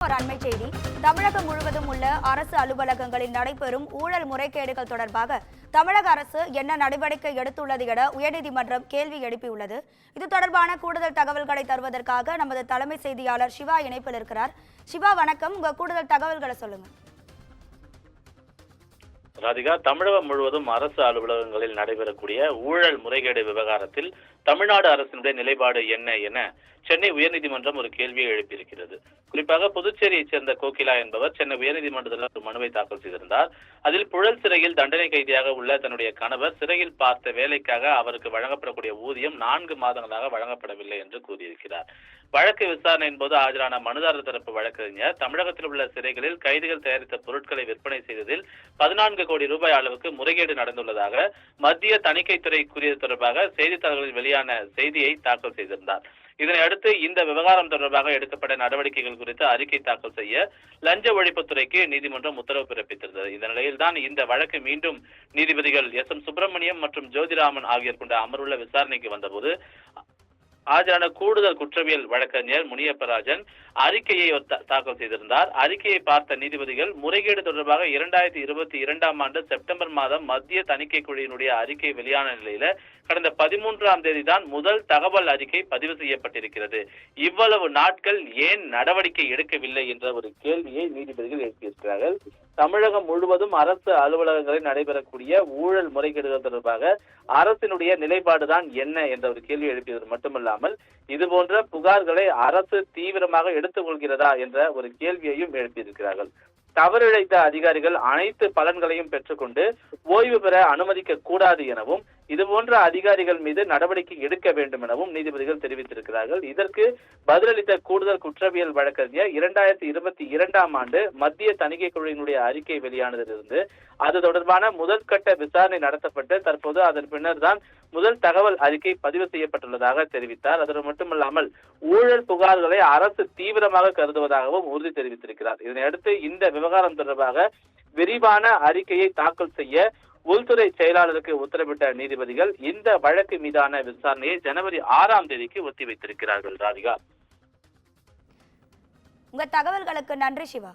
ஒரு அண்மை செய்தி. தமிழகம் முழுவதும் உள்ள அரசு அலுவலகங்களில் நடைபெறும் ஊழல் முறைகேடுகள் தொடர்பாக தமிழக அரசு என்ன நடவடிக்கை எடுத்துள்ளது என உயர்நீதிமன்றம் கேள்வி எழுப்பியுள்ளது. இது தொடர்பான கூடுதல் தகவல்களை தருவதற்காக நமது தலைமை செய்தியாளர் சிவா இணைப்பில் இருக்கிறார். சிவா, வணக்கம். உங்க கூடுதல் தகவல்களை சொல்லுங்க. ராதிகா, தமிழகம் முழுவதும் அரசு அலுவலகங்களில் நடைபெறக்கூடிய ஊழல் முறைகேடு விவகாரத்தில் தமிழ்நாடு அரசினுடைய நிலைப்பாடு என்ன என சென்னை உயர்நீதிமன்றம் ஒரு கேள்வியை எழுப்பியிருக்கிறது. குறிப்பாக புதுச்சேரியைச் சேர்ந்த கோகிலா என்பவர் சென்னை உயர்நீதிமன்றத்தில் ஒரு மனுவை தாக்கல் செய்திருந்தார். அதில் புழல் சிறையில் தண்டனை கைதியாக உள்ள தன்னுடைய கணவர் சிறையில் பார்த்த வேலைக்காக அவருக்கு வழங்கப்படக்கூடிய ஊதியம் 4 மாதங்களாக வழங்கப்படவில்லை என்று கூறியிருக்கிறார். வழக்கு விசாரணையின் போது ஆஜரான மனுதாரர் தரப்பு வழக்கறிஞர் தமிழகத்தில் உள்ள சிறைகளில் கைதிகள் தயாரித்த பொருட்களை விற்பனை செய்ததில் 14 கோடி ரூபாய் அளவுக்கு முறைகேடு நடந்துள்ளதாக மத்திய தணிக்கைத்துறை கூறியது தொடர்பாக செய்தித்தாள்களில் வெளியான செய்தியை தாக்கல் செய்திருந்தார். இதனை அடுத்து இந்த விவகாரம் தொடர்பாக எடுக்கப்பட்ட நடவடிக்கைகள் குறித்து அறிக்கை தாக்கல் செய்ய லஞ்ச ஒழிப்புத்துறைக்கு நீதிமன்றம் உத்தரவு பிறப்பித்திருந்தது. இந்த நிலையில்தான் இந்த வழக்கு மீண்டும் நீதிபதிகள் S.M. சுப்பிரமணியம் மற்றும் ஜோதிராமன் ஆகியோர் கொண்ட அமர்வுள்ள விசாரணைக்கு வந்தபோது ஆஜரான கூடுதல் குற்றவியல் வழக்கறிஞர் முனியப்பராஜன் அறிக்கையை தாக்கல் செய்திருந்தார். அறிக்கையை பார்த்த நீதிபதிகள் முறைகேடு தொடர்பாக 2022ஆம் ஆண்டு செப்டம்பர் மாதம் மத்திய தணிக்கை குழுவினுடைய அறிக்கை வெளியான நிலையில கடந்த 13ஆம் தேதி தான் முதல் தகவல் அறிக்கை பதிவு செய்யப்பட்டிருக்கிறது. இவ்வளவு நாட்கள் ஏன் நடவடிக்கை எடுக்கவில்லை என்ற ஒரு கேள்வியை நீதிபதிகள் எழுப்பியிருக்கிறார்கள். தமிழகம் முழுவதும் அரசு அலுவலகங்களில் நடைபெறக்கூடிய ஊழல் முறைகேடுகள் தொடர்பாக அரசினுடைய நிலைப்பாடுதான் என்ன என்ற ஒரு கேள்வி எழுப்பியது மட்டுமல்லாமல் இதுபோன்ற புகார்களை அரசு தீவிரமாக எடுத்துக்கொள்கிறதா என்ற ஒரு கேள்வியையும் எழுப்பியிருக்கிறார்கள். தவறிழைத்த அதிகாரிகள் அனைத்து பலன்களையும் பெற்றுக்கொண்டு ஓய்வு பெற அனுமதிக்க கூடாது எனவும் இதுபோன்ற அதிகாரிகள் மீது நடவடிக்கை எடுக்க வேண்டும் எனவும் நீதிபதிகள் தெரிவித்திருக்கிறார்கள். இதற்கு பதிலளித்த கூடுதல் குற்றவியல் வழக்கறிஞர் 2022ஆம் ஆண்டு மத்திய தணிக்கை குழுவினுடைய அறிக்கை வெளியானதிலிருந்து அது தொடர்பான முதற்கட்ட விசாரணை நடத்தப்பட்டு தற்போது அதன் பின்னர் தான் முதல் தகவல் அறிக்கை பதிவு செய்யப்பட்டுள்ளதாக தெரிவித்தார். அதோடு மட்டுமல்லாமல் ஊழல் புகார்களை அரசு தீவிரமாக கருதுவதாகவும் உறுதி தெரிவித்திருக்கிறார். இதனையடுத்து இந்த விவகாரம் தொடர்பாக விரிவான அறிக்கையை தாக்கல் செய்ய உள்துறை செயலாளருக்கு உத்தரவிட்ட நீதிபதிகள் இந்த வழக்கு மீதான விசாரணையை ஜனவரி 6ஆம் தேதிக்கு ஒத்திவைத்திருக்கிறார்கள். ராதிகா, உங்க தகவல்களுக்கு நன்றி சிவா.